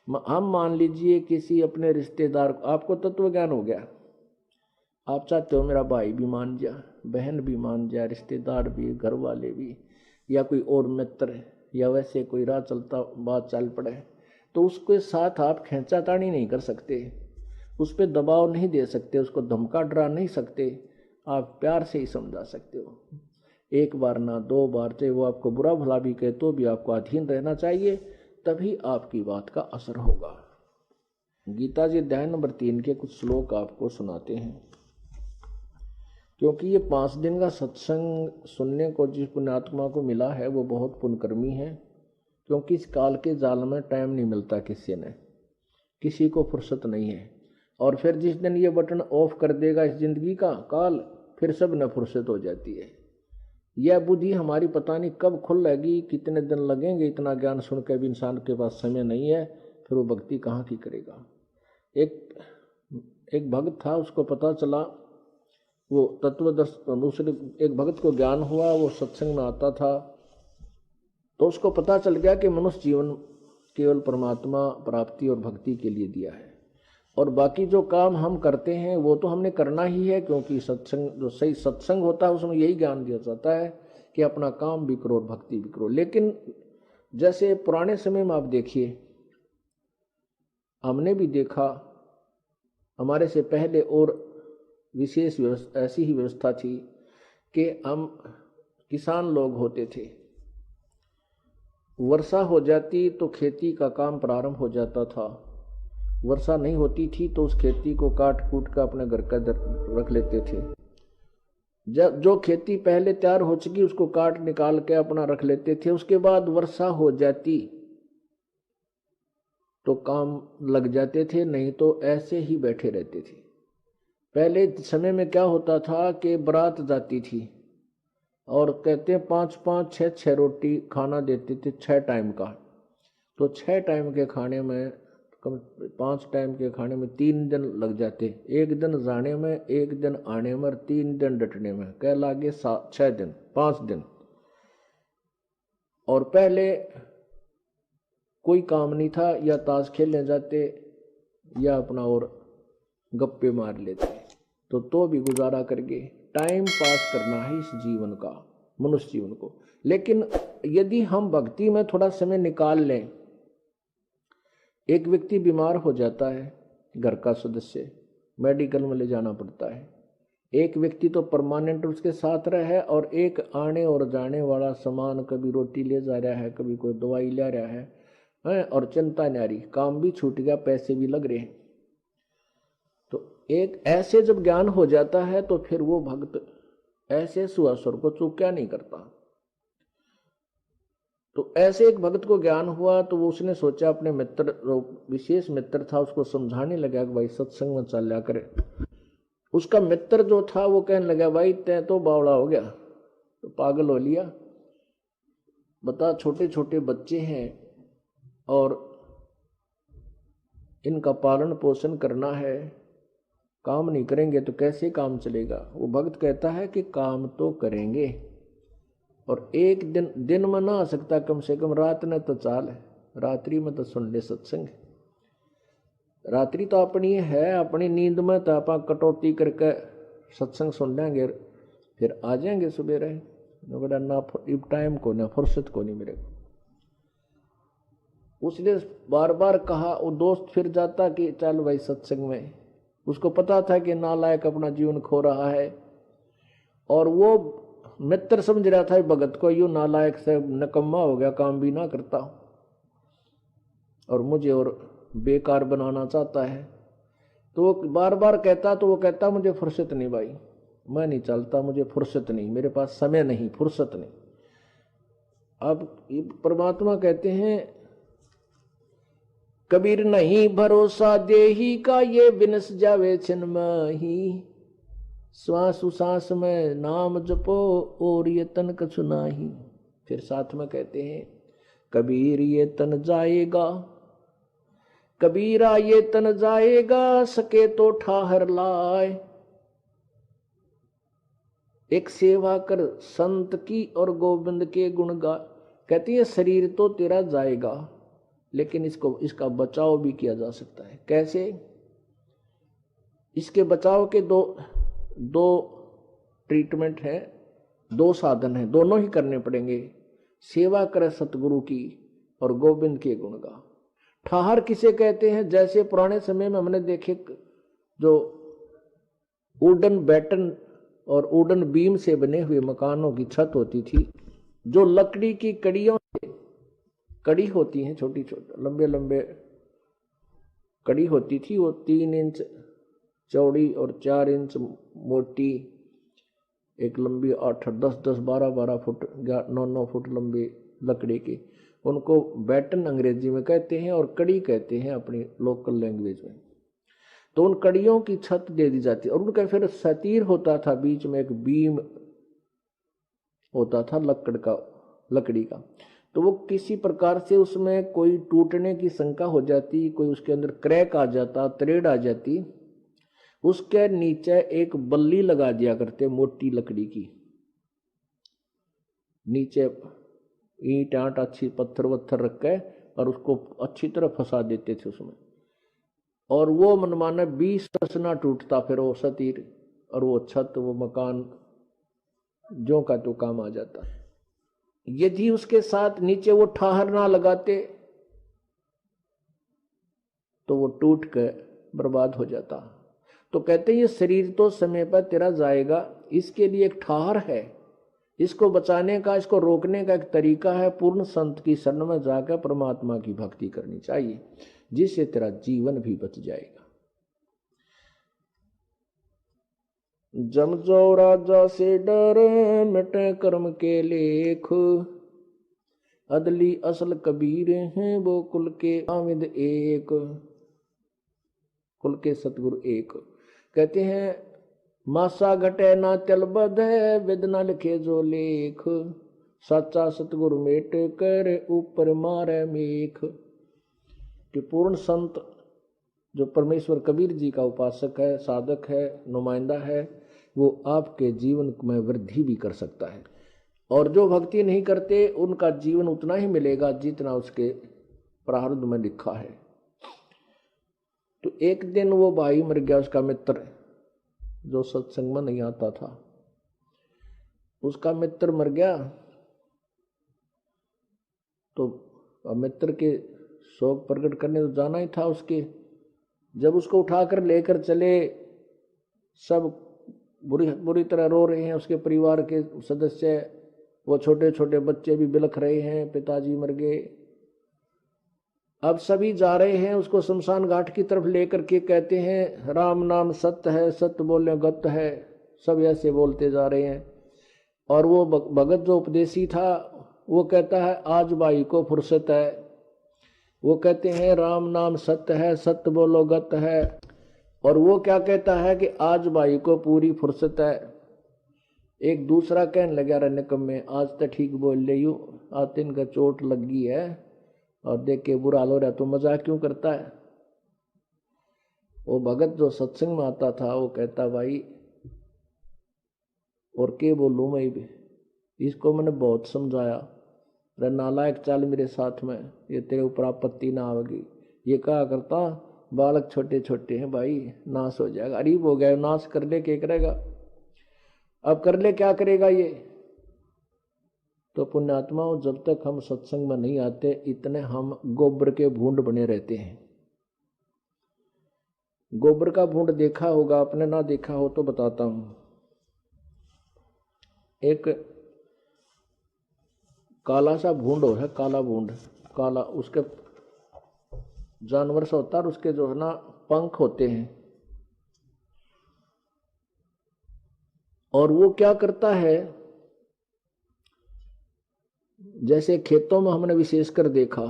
हम मान लीजिए किसी अपने रिश्तेदार को, आपको तत्व ज्ञान हो गया, आप चाहते हो मेरा भाई भी मान जा, बहन भी मान जाए, रिश्तेदार भी, घर वाले भी, या कोई और मित्र, या वैसे कोई राह चलता बात चल पड़े, तो उसके साथ आप खींचातानी नहीं कर सकते, उस पर दबाव नहीं दे सकते, उसको धमका डरा नहीं सकते, आप प्यार से ही समझा सकते हो। एक बार ना 2 बार, चाहे वो आपको बुरा भला भी कहे तो भी आपको अधीन रहना चाहिए, तभी आपकी बात का असर होगा। गीता जी अध्याय नंबर 3 के कुछ श्लोक आपको सुनाते हैं, क्योंकि ये 5 दिन का सत्संग सुनने को जिस पुण्यात्मा को मिला है वो बहुत पुण्यकर्मी है, क्योंकि इस काल के जाल में टाइम नहीं मिलता, किसी को फुर्सत नहीं है। और फिर जिस दिन ये बटन ऑफ कर देगा इस जिंदगी का काल, फिर सब न फुर्सत हो जाती है। यह बुद्धि हमारी पता नहीं कब खुलेगी, कितने दिन लगेंगे, इतना ज्ञान सुन के भी इंसान के पास समय नहीं है, फिर वो भक्ति कहाँ की करेगा। एक भक्त था, उसको पता चला, वो तत्वदर्शन, दूसरे एक भक्त को ज्ञान हुआ, वो सत्संग में आता था, तो उसको पता चल गया कि मनुष्य जीवन केवल परमात्मा प्राप्ति और भक्ति के लिए दिया है, और बाकी जो काम हम करते हैं वो तो हमने करना ही है, क्योंकि सत्संग, जो सही सत्संग होता है उसमें यही ज्ञान दिया जाता है कि अपना काम भी करो और भक्ति भी करो। लेकिन जैसे पुराने समय में आप देखिए, हमने भी देखा, हमारे से पहले और विशेष व्यवस्था, ऐसी ही व्यवस्था थी कि हम किसान लोग होते थे, वर्षा हो जाती तो खेती का काम प्रारंभ हो जाता था, वर्षा नहीं होती थी तो उस खेती को काट कूट कर अपने घर का रख लेते थे। जब जो खेती पहले तैयार हो चुकी उसको काट निकाल के अपना रख लेते थे, उसके बाद वर्षा हो जाती तो काम लग जाते थे, नहीं तो ऐसे ही बैठे रहते थे। पहले समय में क्या होता था कि बारात जाती थी और कहते हैं 5-5, 6-6 रोटी खाना देते थे 6 टाइम का, तो 6 टाइम के खाने में, 5 टाइम के खाने में 3 दिन लग जाते, 1 दिन जाने में, 1 दिन आने में, 3 दिन डटने में, कह लागे 6 दिन, 5 दिन। और पहले कोई काम नहीं था, या ताश खेलने जाते या अपना और गप्पे मार लेते, तो भी गुजारा करके टाइम पास करना है इस जीवन का, मनुष्य जीवन को। लेकिन यदि हम भक्ति में थोड़ा समय निकाल लें, एक व्यक्ति बीमार हो जाता है, घर का सदस्य, मेडिकल में ले जाना पड़ता है, एक व्यक्ति तो परमानेंट उसके साथ रहे, और एक आने और जाने वाला सामान, कभी रोटी ले जा रहा है, कभी कोई दवाई ले रहा है, और चिंता नारी, काम भी छूट गया, पैसे भी लग रहे हैं। तो एक ऐसे जब ज्ञान हो जाता है तो फिर वो भक्त ऐसे सुअसुर को चूक्या नहीं करता। तो ऐसे एक भक्त को ज्ञान हुआ तो वो उसने सोचा, अपने मित्र, विशेष मित्र था, उसको समझाने लगा कि भाई सत्संग में चल लिया करे। उसका मित्र जो था वो कहने लगा, भाई तै तो बावड़ा हो गया, तो पागल हो लिया, बता छोटे छोटे बच्चे हैं और इनका पालन पोषण करना है, काम नहीं करेंगे तो कैसे काम चलेगा। वो भक्त कहता है कि काम तो करेंगे, और एक दिन में ना आ सकता, कम से कम रात ने तो चाल है, रात्रि में तो सुन ले सत्संग। रात्रि तो अपनी है, अपनी नींद में तो आप कटौती करके सत्संग सुन लेंगे, फिर आ जाएंगे सवेरे। बोला ना टाइम को, ना फुर्सत को नहीं मेरे को। उसने बार बार कहा, वो दोस्त फिर जाता कि चल भाई सत्संग में, उसको पता था कि नालायक अपना जीवन खो रहा है, और वो मित्र समझ रहा था भगत को, यूं नालायक से नकम्मा हो गया, काम भी ना करता और मुझे और बेकार बनाना चाहता है। तो वो बार बार कहता, तो वो कहता मुझे फुर्सत नहीं भाई, मैं नहीं चलता, मुझे फुर्सत नहीं, मेरे पास समय नहीं, फुर्सत नहीं। अब परमात्मा कहते हैं, कबीर नहीं भरोसा देही का, ये बिनस जावे छिन माही, श्वास उश्वास में नाम जपो और ये तन कछु नाही। फिर साथ में कहते हैं, कबीर ये तन जाएगा, कबीरा ये तन जाएगा, सके तो ठाहर लाए। एक सेवा कर संत की और गोविंद के गुण गा। कहती है शरीर तो तेरा जाएगा, लेकिन इसका बचाव भी किया जा सकता है। कैसे? इसके बचाव के दो ट्रीटमेंट है, दो साधन है, दोनों ही करने पड़ेंगे। सेवा करे सतगुरु की और गोविंद के गुण गा। ठहार किसे कहते हैं? जैसे पुराने समय में हमने देखे जो वुडन बैटन और वुडन बीम से बने हुए मकानों की छत होती थी, जो लकड़ी की कड़ियों से, कड़ी होती हैं छोटी छोटी लंबे लंबे कड़ी होती थी, वो 3 इंच चौड़ी और 4 इंच मोटी, एक लंबी 8 10 10 12 12 फुट 9 9 फुट लंबी लकड़ी की, उनको बैटन अंग्रेजी में कहते हैं और कड़ी कहते हैं अपनी लोकल लैंग्वेज में। तो उन कड़ियों की छत दे दी जाती और उनका फिर सतीर होता था, बीच में एक बीम होता था लकड़ी का। तो वो किसी प्रकार से उसमें कोई टूटने की शंका हो जाती, कोई उसके अंदर क्रैक आ जाता, त्रेड़ आ जाती, उसके नीचे एक बल्ली लगा दिया करते मोटी लकड़ी की, नीचे ईंट आंट अच्छी पत्थर वत्थर रख के और उसको अच्छी तरह फंसा देते थे उसमें, और वो मनमाना 20 वर्ष ना टूटता फिर वो सतीर, और वो छत वो मकान जो का तो काम आ जाता। यदि उसके साथ नीचे वो ठहर ना लगाते तो वो टूट कर बर्बाद हो जाता। तो कहते हैं ये शरीर तो समय पर तेरा जाएगा, इसके लिए एक ठहर है, इसको बचाने का, इसको रोकने का एक तरीका है, पूर्ण संत की शरण में जाकर परमात्मा की भक्ति करनी चाहिए, जिससे तेरा जीवन भी बच जाएगा। जम जो राजा से डर मिटे कर्म के लेख, अदली असल कबीर हैं वो कुल के आमिद एक, कुल के सतगुरु एक। कहते हैं मासा घटे ना चल बध विद न लिखे जो लेख, सच्चा सतगुरु मेट कर ऊपर मारे मेख। कि पूर्ण संत जो परमेश्वर कबीर जी का उपासक है, साधक है, नुमाइंदा है, वो आपके जीवन में वृद्धि भी कर सकता है। और जो भक्ति नहीं करते उनका जीवन उतना ही मिलेगा जितना उसके प्रारब्ध में लिखा है। तो एक दिन वो भाई मर गया, उसका मित्र जो सत्संग में नहीं आता था, उसका मित्र मर गया। तो मित्र के शोक प्रकट करने तो जाना ही था उसके। जब उसको उठाकर लेकर चले, सब बुरी तरह रो रहे हैं, उसके परिवार के सदस्य, वो छोटे छोटे बच्चे भी बिलख रहे हैं, पिताजी मर गए। अब सभी जा रहे हैं उसको शमशान घाट की तरफ लेकर के, कहते हैं राम नाम सत्य है, सत्य बोले गत है, सब ऐसे बोलते जा रहे हैं। और वो भगत जो उपदेशी था वो कहता है आज भाई को फुर्सत है, वो कहते हैं राम नाम सत्य है, सत्य बोलो गत है। और वो क्या कहता है कि आज भाई को पूरी फुर्सत है। एक दूसरा कहने लगा रे निकम्मे, आज तो ठीक बोल ले यू, आज तीन का चोट लगी है और देख के बुरा हाल हो रहा, तो मजाक क्यों करता है। वो भगत जो सत्संग में आता था वो कहता भाई और के बोलूं मैं भी, इसको मैंने बहुत समझाया, रे नालायक चल मेरे साथ में, ये तेरे ऊपर आपत्ति ना आवेगी। ये कहा करता बालक छोटे छोटे हैं भाई, नाश हो जाएगा, अरीब हो गया, नाश कर ले क्या करेगा, अब कर ले क्या करेगा ये। तो पुण्यात्माओं जब तक हम सत्संग में नहीं आते इतने हम गोबर के भूंड बने रहते हैं। गोबर का भूंड देखा होगा आपने, ना देखा हो तो बताता हूं। एक काला सा भूंड हो है, काला भूंड, काला, उसके जानवर सा होता है और उसके जो है ना पंख होते हैं। और वो क्या करता है, जैसे खेतों में हमने विशेषकर देखा,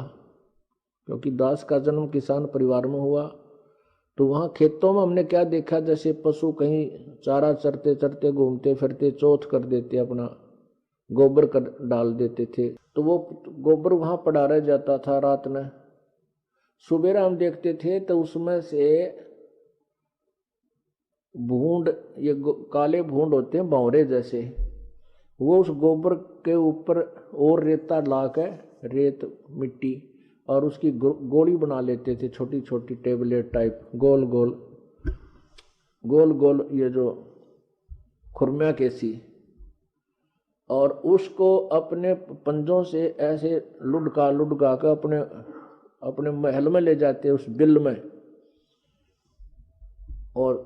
क्योंकि दास का जन्म किसान परिवार में हुआ, तो वहां खेतों में हमने क्या देखा, जैसे पशु कहीं चारा चरते चरते घूमते फिरते चौथ कर देते, अपना गोबर कर डाल देते थे, तो वो गोबर वहां पड़ा रह जाता था रात में। सुबह हम देखते थे तो उसमें से भूंड, ये काले भूंड होते हैं बावरे जैसे, वो उस गोबर के ऊपर और रेता ला के, रेत मिट्टी, और उसकी गोली बना लेते थे, छोटी छोटी टेबलेट टाइप, गोल गोल गोल गोल, ये जो खुरमिया कैसी, और उसको अपने पंजों से ऐसे लुढ़का लुढ़का कर अपने अपने महल में ले जाते उस बिल में, और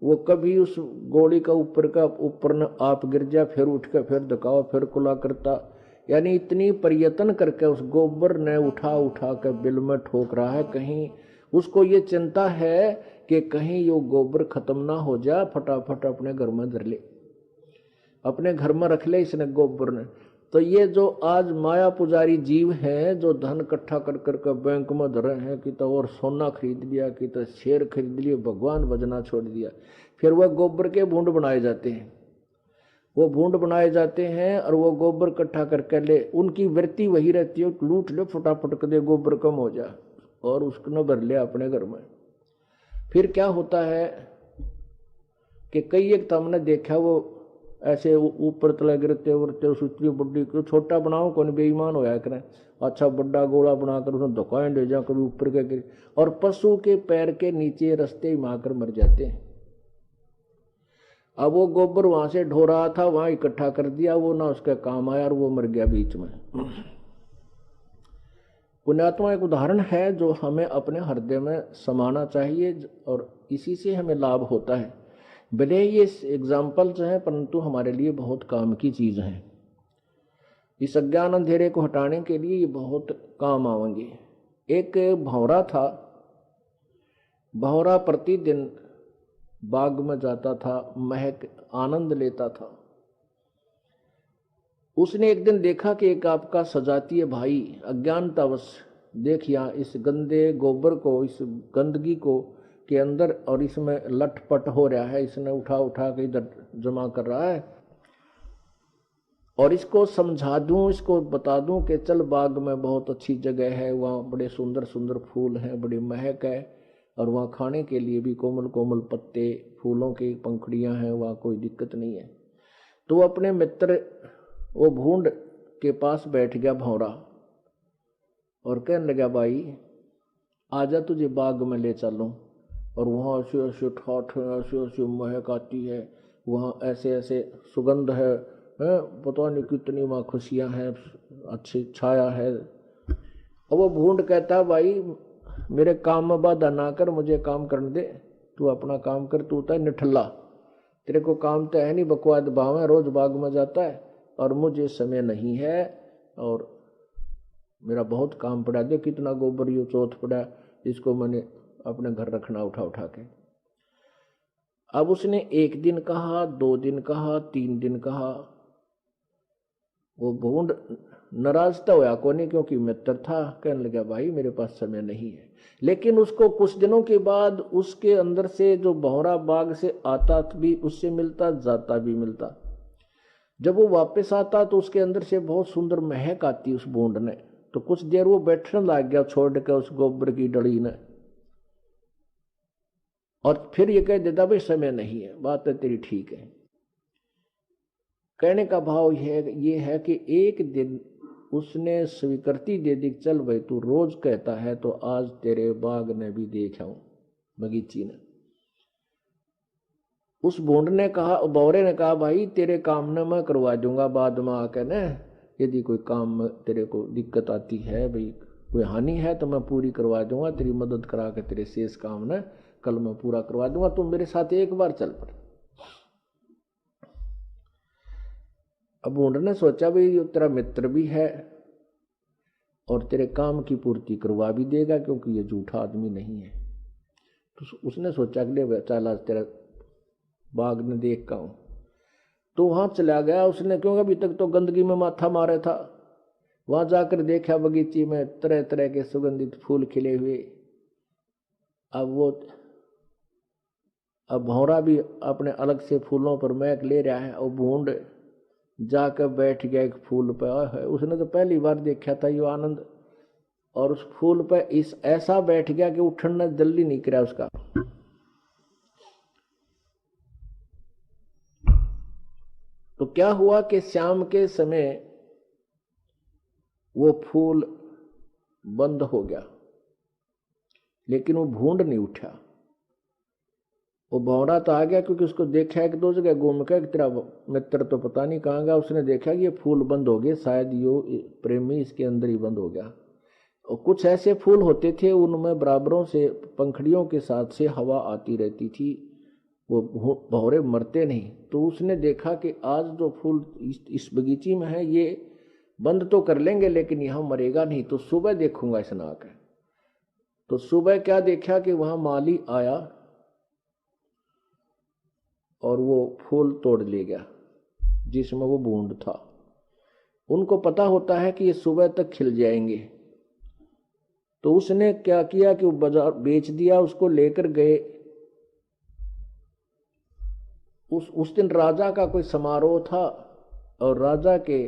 वो कभी उस गोली का ऊपर न आप गिर जाए, फिर उठ कर फिर धकाओ, फिर कुला करता। यानी इतनी प्रयत्न करके उस गोबर ने उठा उठा कर बिल में ठोक रहा है। कहीं उसको ये चिंता है कि कहीं ये गोबर खत्म ना हो जाए, फटाफट अपने घर में धर ले, अपने घर में रख ले इसने गोबर ने। तो ये जो आज माया पुजारी जीव हैं, जो धन इकट्ठा कर करके बैंक में धरे हैं, कि तो और सोना खरीद लिया, कि तो शेर खरीद लिए, भगवान भजना छोड़ दिया, फिर वह गोबर के भूंड बनाए जाते हैं, वो भूंड बनाए जाते हैं और वो गोबर इकट्ठा करके ले, उनकी वृत्ति वही रहती है, लूट ले फटाफट कर दे, गोबर कम हो जाए, और उसको न भर ले अपने घर में। फिर क्या होता है कि कई एक तो हमने देखा वो ऐसे ऊपर तले गिरते उड़ते, उस इतनी बड्डी को छोटा बनाओ, कौन बेईमान होया करें, अच्छा बड़ा गोला बनाकर उसमें धोखाएं ले जाओ, कभी ऊपर के गिर, और पशु के पैर के नीचे रस्ते ही माकर मर जाते हैं। अब वो गोबर वहां से ढो रहा था, वहां इकट्ठा कर दिया, वो ना उसका काम आया और वो मर गया बीच में। पुण्यात्मा एक उदाहरण है जो हमें अपने हृदय में समाना चाहिए, और इसी से हमें लाभ होता है। भले ये एग्जाम्पल्स हैं, परंतु हमारे लिए बहुत काम की चीज हैं। इस अज्ञान अंधेरे को हटाने के लिए ये बहुत काम आवेंगे। एक भंवरा था, भंवरा प्रतिदिन बाग में जाता था, महक आनंद लेता था। उसने एक दिन देखा कि एक आपका सजातीय भाई अज्ञानतावश देखिया इस गंदे गोबर को, इस गंदगी को के अंदर, और इसमें लटपट हो रहा है, इसने उठा उठा के इधर जमा कर रहा है, और इसको समझा दूं, इसको बता दूं कि चल बाग में बहुत अच्छी जगह है, वहाँ बड़े सुंदर सुंदर फूल हैं, बड़ी महक है, और वहाँ खाने के लिए भी कोमल कोमल पत्ते, फूलों की पंखुड़ियाँ हैं, वहाँ कोई दिक्कत नहीं है। तो अपने मित्र वो भूंड के पास बैठ गया भंवरा, और कहने लगा, भाई आजा तुझे बाग में ले चलूं, और वहाँ ऐसे ऐसे ठाठ है, ऐसे ऐसे महक आती है, वहाँ ऐसे ऐसे सुगंध है, पता नहीं कितनी वहाँ खुशियाँ हैं, अच्छी छाया है। और वो भूंड कहता, भाई मेरे काम में बाधा ना कर, मुझे काम करने दे, तू अपना काम कर, तू होता है निठल्ला, तेरे को काम तो है नहीं, बकवाद भाव है, रोज बाग में जाता है, और मुझे समय नहीं है, और मेरा बहुत काम पड़ा, दे कितना गोबर यू चौथ पड़ा, इसको मैंने अपने घर रखना उठा उठा के। अब उसने एक दिन कहा, 2 दिन कहा, 3 दिन कहा, वो भूंड नाराज तो होया को नहीं, क्योंकि मित्र था, कहने लगा, भाई मेरे पास समय नहीं है। लेकिन उसको कुछ दिनों के बाद उसके अंदर से जो भंवरा बाग से आता भी, उससे मिलता, जाता भी मिलता। जब वो वापस आता तो उसके अंदर से बहुत सुंदर महक आती उस भूंड ने। तो कुछ देर वो बैठने लग गया छोड़ के उस गोबर की डली ने, और फिर ये कह देता, भाई समय नहीं है, बात है तेरी ठीक है। कहने का भाव ये है कि एक दिन उसने स्वीकृति दे दी, चल भाई तू रोज कहता है तो आज तेरे बाग ने भी देखा हूं, बगीची ने। उस भूंड ने कहा, बौरे ने कहा, भाई तेरे काम ने मैं करवा दूंगा बाद में आके न, यदि कोई काम में तेरे को दिक्कत आती है, भाई कोई हानि है तो मैं पूरी करवा दूंगा, तेरी मदद करा के तेरे शेष काम ने कल मैं पूरा करवा दूंगा, तुम मेरे साथ एक बार चल पड़। अब भूंड ने सोचा, भाई तेरा मित्र भी है और तेरे काम की पूर्ति करवा भी देगा, क्योंकि ये झूठा आदमी नहीं है। तो उसने सोचा कि ले चल आज तेरा बाग ने देख का हूं। तो वहां चला गया उसने, क्योंकि अभी तक तो गंदगी में माथा मारे था। वहां जाकर देखा बगीची में तरह तरह के सुगंधित फूल खिले हुए। अब भंवरा भी अपने अलग से फूलों पर महक ले रहा है, और भूंड जाकर बैठ गया एक फूल पर। उसने तो पहली बार देखा था ये आनंद, और उस फूल पर इस ऐसा बैठ गया कि उठना जल्दी नहीं करा उसका। तो क्या हुआ कि शाम के समय वो फूल बंद हो गया, लेकिन वो भूंड नहीं उठा। वो भौरा तो आ गया, क्योंकि उसको देखा है कि दो जगह घूम के तेरा मित्र तो पता नहीं कहाँ गया। उसने देखा कि ये फूल बंद हो गए, शायद यो प्रेमी इसके अंदर ही बंद हो गया। और कुछ ऐसे फूल होते थे उनमें बराबरों से पंखड़ियों के साथ से हवा आती रहती थी, वो भौरे मरते नहीं। तो उसने देखा कि आज जो फूल इस बगीची में है ये बंद तो कर लेंगे लेकिन यहाँ मरेगा नहीं, तो सुबह देखूंगा इस नाक। तो सुबह क्या देखा कि वहां माली आया और वो फूल तोड़ ले गया जिसमें वो बूंद था। उनको पता होता है कि ये सुबह तक खिल जाएंगे, तो उसने क्या किया कि वो बाजार बेच दिया, उसको लेकर गए। उस दिन राजा का कोई समारोह था और राजा के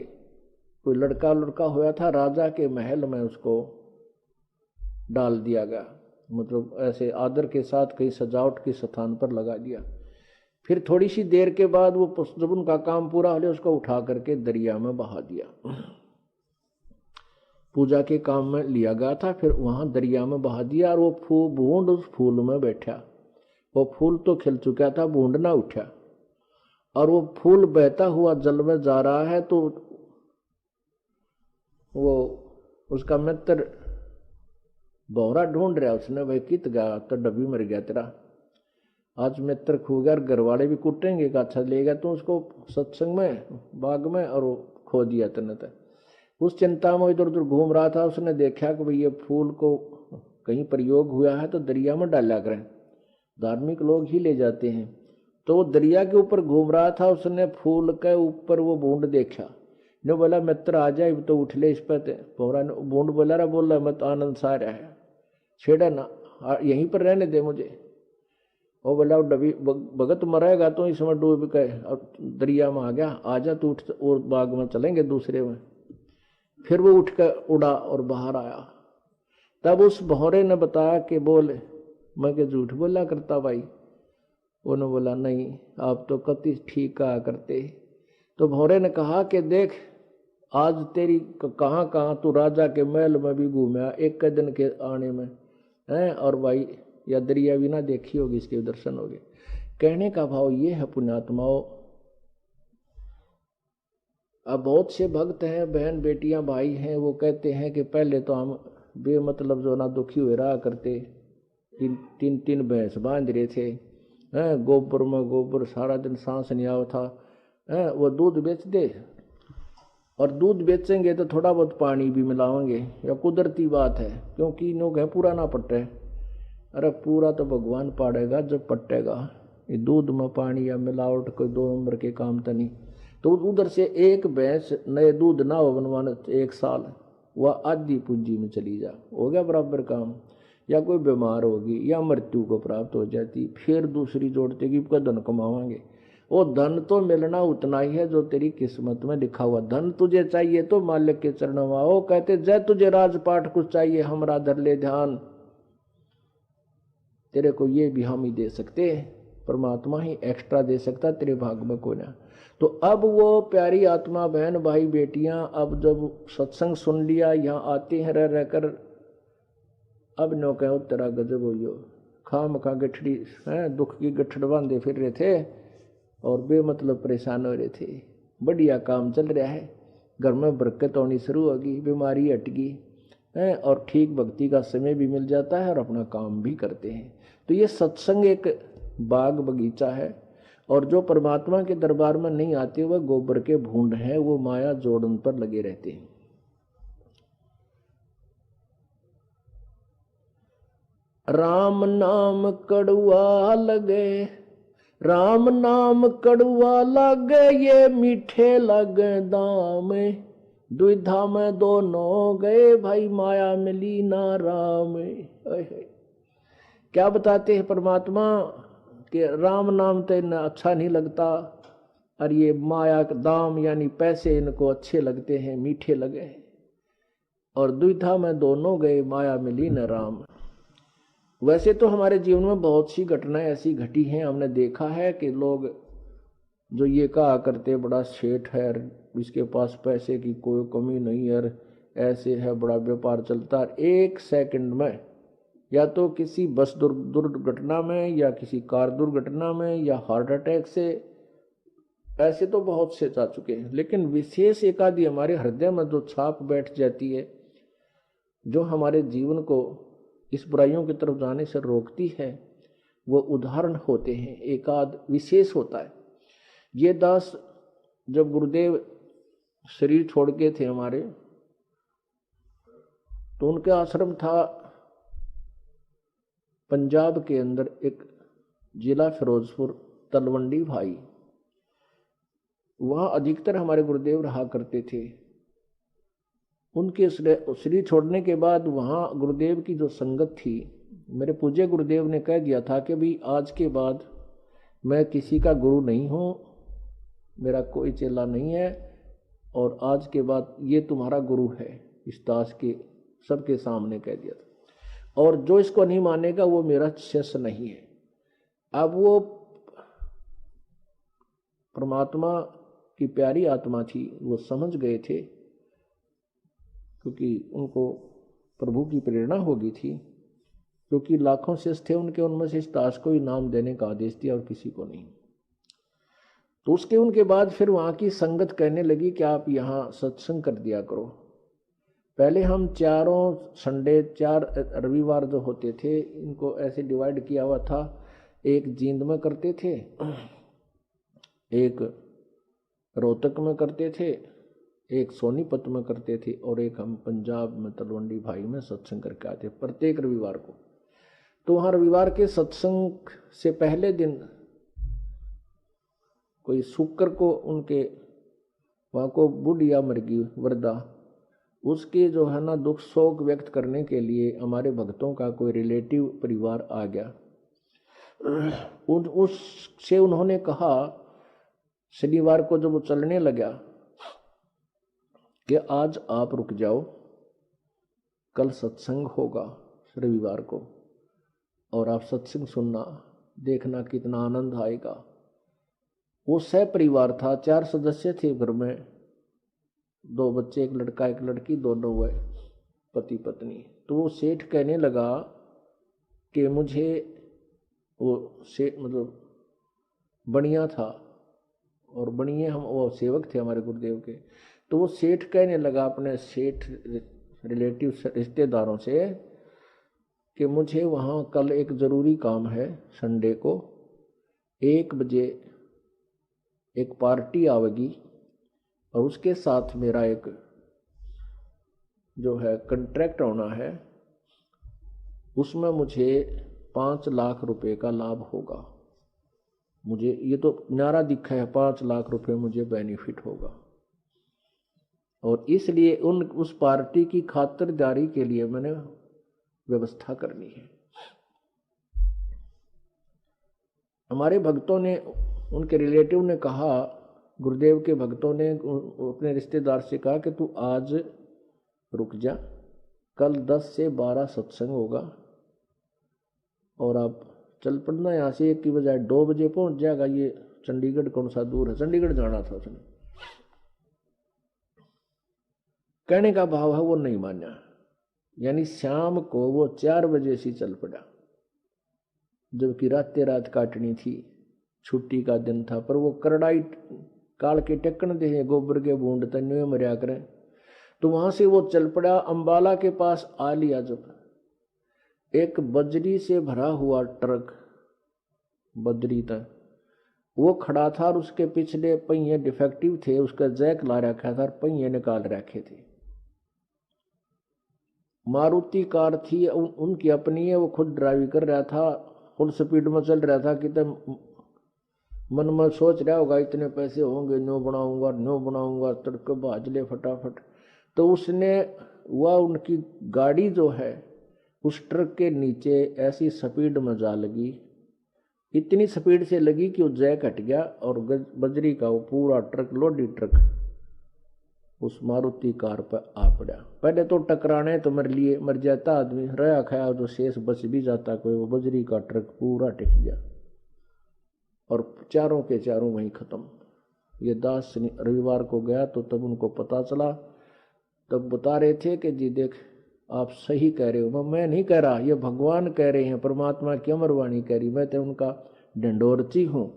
कोई लड़का हुआ था, राजा के महल में उसको डाल दिया गया, मतलब ऐसे आदर के साथ कहीं सजावट के स्थान पर लगा दिया। फिर थोड़ी सी देर के बाद वो जब उनका काम पूरा हो गया उसको उठा करके दरिया में बहा दिया। पूजा के काम में लिया गया था, फिर वहां दरिया में बहा दिया और वो बूंद उस फूल में बैठा। वो फूल तो खिल चुका था, बूंद ना उठा, और वो फूल बहता हुआ जल में जा रहा है। तो वो उसका मित्र भौरा ढूंढ रहा, उसने भाई कित गया, तो डब्बी मर गया तेरा, आज मित्र खो गया, घर वाले भी कुटेंगे का अच्छा ले गया तो उसको सत्संग में बाग में, और वो खो दिया तने तक। उस चिंता में इधर उधर घूम रहा था, उसने देखा कि भाई ये फूल को कहीं प्रयोग हुआ है तो दरिया में डाला करें, धार्मिक लोग ही ले जाते हैं। तो वो दरिया के ऊपर घूम रहा था, उसने फूल के ऊपर वो बूंद देखा, ने बोला मित्र आ जाए तो उठ ले इस पर। भौरा ने बूंद बोला रहा, बोल रहा मत आनंद सा रहा है, छेड़ा ना, यहीं पर रहने दे मुझे। वो बोला डबी भगत मरेगा तो इसमें डूब गए और दरिया में आ गया, आजा तू उठ और बाग में चलेंगे दूसरे में। फिर वो उठ कर उड़ा और बाहर आया। तब उस भौरे ने बताया कि बोल मैं के झूठ बोला करता भाई। उन्होंने बोला नहीं, आप तो कति ठीक कहा करते। तो भौरे ने कहा कि देख आज तेरी कहाँ कहाँ तू राजा के महल में भी घूमा एक दिन के आने में है, और भाई या दरिया भी ना देखी होगी, इसके दर्शन हो गए। कहने का भाव ये है पुण्यात्माओं, अब बहुत से भक्त हैं, बहन बेटियां भाई हैं, वो कहते हैं कि पहले तो हम बेमतलब जो ना दुखी हुए रहा करते, तीन भैंस बांध रहे थे, गोबर में गोबर, सारा दिन सांस नहीं आवा था, वो दूध बेच दे, और दूध बेचेंगे तो थोड़ा बहुत पानी भी मिलाएंगे, या कुदरती बात है क्योंकि लोग है पूरा ना पट्टे। अरे पूरा तो भगवान पाड़ेगा जब पट्टेगा, ये दूध में पानी या मिलावट कोई 2 नंबर के काम तो नहीं। तो उधर से एक भैंस नए दूध ना हो बनवाना 1 साल, वह आधी पूंजी में चली जा, हो गया बराबर काम। या कोई बीमार होगी या मृत्यु को प्राप्त हो जाती, फिर दूसरी जोड़ते कि धन कमावांगे। वो धन तो मिलना उतना ही है जो तेरी किस्मत में लिखा हुआ। धन तुझे चाहिए तो मालिक के चरणों में आओ, कहते जय तुझे राजपाट कुछ चाहिए हमरा धर ले ध्यान, तेरे को ये भी हम ही दे सकते, परमात्मा ही एक्स्ट्रा दे सकता, तेरे भाग में कोई ना। तो अब वो प्यारी आत्मा बहन भाई बेटियां अब जब सत्संग सुन लिया, यहाँ आते हैं रह रहकर, अब नो कहो तेरा गजब हो, खाम खा गठड़ी है, दुख की गठड़ बांधे फिर रहे थे और बेमतलब परेशान हो रहे थे। बढ़िया काम चल रहा है, घर में बरकत होनी शुरू होगी, बीमारी हट गई है, और ठीक भक्ति का समय भी मिल जाता है और अपना काम भी करते हैं। तो ये सत्संग एक बाग बगीचा है, और जो परमात्मा के दरबार में नहीं आते वह गोबर के भूंड हैं, वो माया जोड़न पर लगे रहते हैं। राम नाम कड़ुआ लगे, राम नाम कड़ुआ लगे, ये मीठे लगे दाम, द्विधा में दोनों गए भाई, माया मिली ना राम। क्या बताते हैं परमात्मा कि राम नाम तो इन्हें अच्छा नहीं लगता, और ये माया का दाम यानी पैसे इनको अच्छे लगते हैं, मीठे लगे, और द्विधा में दोनों गए, माया मिली न राम। वैसे तो हमारे जीवन में बहुत सी घटनाएं ऐसी घटी हैं, हमने देखा है कि लोग जो ये कहा करते बड़ा सेठ है, इसके पास पैसे की कोई कमी नहीं है, ऐसे है बड़ा व्यापार चलता है। 1 सेकंड में या तो किसी बस दुर्घटना में या किसी कार दुर्घटना में या हार्ट अटैक से, ऐसे तो बहुत से जा चुके हैं, लेकिन विशेष एक आदि हमारे हृदय में जो छाप बैठ जाती है, जो हमारे जीवन को इस बुराइयों की तरफ जाने से रोकती है, वो उदाहरण होते हैं, एक आध विशेष होता है। ये दास जब गुरुदेव शरीर छोड़ के थे हमारे, तो उनके आश्रम था पंजाब के अंदर, एक जिला फिरोजपुर, तलवंडी भाई। वहाँ अधिकतर हमारे गुरुदेव रहा करते थे। उनके शरीर छोड़ने के बाद वहाँ गुरुदेव की जो संगत थी, मेरे पूज्य गुरुदेव ने कह दिया था कि भाई आज के बाद मैं किसी का गुरु नहीं हूँ, मेरा कोई चेला नहीं है, और आज के बाद ये तुम्हारा गुरु है। इस दास के सबके सामने कह दिया था, और जो इसको नहीं मानेगा वो मेरा शिष्य नहीं है। अब वो परमात्मा की प्यारी आत्मा थी, वो समझ गए थे, क्योंकि उनको प्रभु की प्रेरणा हो गई थी, क्योंकि लाखों शिष्य थे उनके, उनमें से इस दास को ही नाम देने का आदेश दिया और किसी को नहीं। तो उनके बाद फिर वहाँ की संगत कहने लगी कि आप यहाँ सत्संग कर दिया करो। पहले हम चारों संडे, 4 रविवार जो होते थे, इनको ऐसे डिवाइड किया हुआ था। एक जींद में करते थे, एक रोहतक में करते थे, एक सोनीपत में करते थे, और एक हम पंजाब में तलवंडी भाई में सत्संग करके आते प्रत्येक रविवार को। तो वहाँ रविवार के सत्संग से पहले दिन कोई शुक्र को उनके वहाँ को बुढ़िया मर गई वृद्धा, उसके जो है ना दुख शोक व्यक्त करने के लिए हमारे भक्तों का कोई रिलेटिव परिवार आ गया। उससे उन्होंने कहा, शनिवार को जब वो चलने लगा, कि आज आप रुक जाओ, कल सत्संग होगा रविवार को, और आप सत्संग सुनना, देखना कितना आनंद आएगा। वो सह परिवार था, 4 सदस्य थे घर में, 2 बच्चे, एक लड़का एक लड़की, दोनों हुए पति पत्नी। तो वो सेठ कहने लगा कि मुझे, वो सेठ मतलब बनिया था, और बनिए हम वो सेवक थे हमारे गुरुदेव के। तो वो सेठ कहने लगा अपने सेठ रिलेटिव रिश्तेदारों से कि मुझे वहाँ कल एक ज़रूरी काम है, संडे को 1 बजे एक पार्टी आवेगी, और उसके साथ मेरा एक जो है कंट्रैक्ट होना है, उसमें मुझे 5 लाख रुपए का लाभ होगा। मुझे ये तो न्यारा दिखा है, 5 लाख रुपए मुझे बेनिफिट होगा, और इसलिए उस पार्टी की खातिरदारी के लिए मैंने व्यवस्था करनी है। हमारे भक्तों ने, उनके रिलेटिव ने कहा, गुरुदेव के भक्तों ने अपने रिश्तेदार से कहा कि तू आज रुक जा, कल 10 से 12 सत्संग होगा, और आप चल पड़ना यहाँ से 1 की बजाय 2 बजे पहुँच जाएगा। ये चंडीगढ़ कौन सा दूर है, चंडीगढ़ जाना था उसने। कहने का भाव है वो नहीं माना, यानी शाम को वो 4 बजे से चल पड़ा, जबकि रात काटनी थी, छुट्टी का दिन था। पर वो करड़ाई काल के टक्कन दे, गोबर के बूंद तन्वे मरिया करें। तो वहां से वो चल पड़ा, अंबाला के पास आ लिया। जब एक बजरी से भरा हुआ ट्रक बजरी तक वो खड़ा था, और उसके पिछले पहिए डिफेक्टिव थे, उसका जैक ला रखा था और पहिए निकाल रखे थे। मारुति कार थी उनकी अपनी है, वो खुद ड्राइव कर रहा था, फुल स्पीड में चल रहा था। कि मन में सोच रहा होगा इतने पैसे होंगे, न्यो बनाऊंगा, तड़के भाज ले फटाफट। तो उसने वह उनकी गाड़ी जो है उस ट्रक के नीचे ऐसी स्पीड में जा लगी, इतनी स्पीड से लगी कि वो जैक हट गया, और बजरी का वो पूरा ट्रक, लोडी ट्रक उस मारुति कार पर आ पड़ा। पहले तो टकराने तो मर जाता आदमी, रहा खाया जो शेष बच भी जाता कोई, वो बजरी का ट्रक पूरा टिक गया, और चारों के चारों वहीं खत्म। ये दास रविवार को गया तो तब उनको पता चला तब बता रहे थे कि जी देख आप सही कह रहे हो, मैं नहीं कह रहा, ये भगवान कह रहे हैं, परमात्मा की अमरवाणी कह रही, मैं तो उनका ढंडोरची हूँ,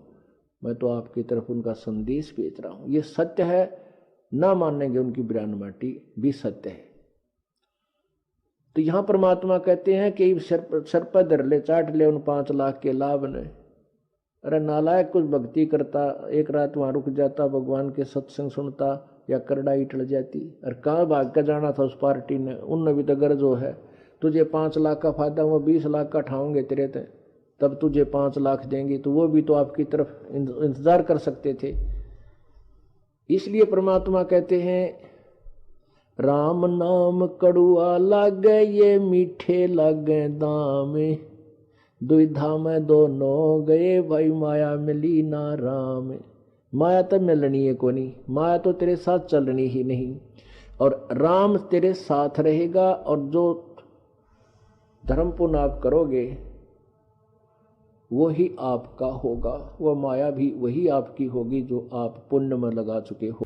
मैं तो आपकी तरफ उनका संदेश भेज रहा हूँ, ये सत्य है, ना मानेंगे उनकी बिरान माटी भी सत्य है। तो यहां परमात्मा कहते हैं कि सर पर धर ले, चाट ले उन 5 लाख के लाभ ने। अरे नालायक कुछ भक्ति करता, एक रात वहां रुक जाता, भगवान के सत्संग सुनता, या करड़ाई टल जाती, और कहाँ भाग कर जाना था उस पार्टी ने, उनने भी तो गर्ज हो है, तुझे 5 लाख का फायदा, वो 20 लाख का ठाऊंगे तेरे ते, तब तुझे 5 लाख देंगे, तो वो भी तो आपकी तरफ इंतजार कर सकते थे। इसलिए परमात्मा कहते हैं राम नाम कड़ुआ लागे, ये मीठे लागे दाम, दुविधा में दोनों गए, भाई माया मिली ना राम। माया तो मिलनी है को नहीं, माया तो तेरे साथ चलनी ही नहीं, और राम तेरे साथ रहेगा, और जो धर्म पुण्य आप करोगे वही आपका होगा, वह माया भी वही आपकी होगी जो आप पुण्य में लगा चुके हो।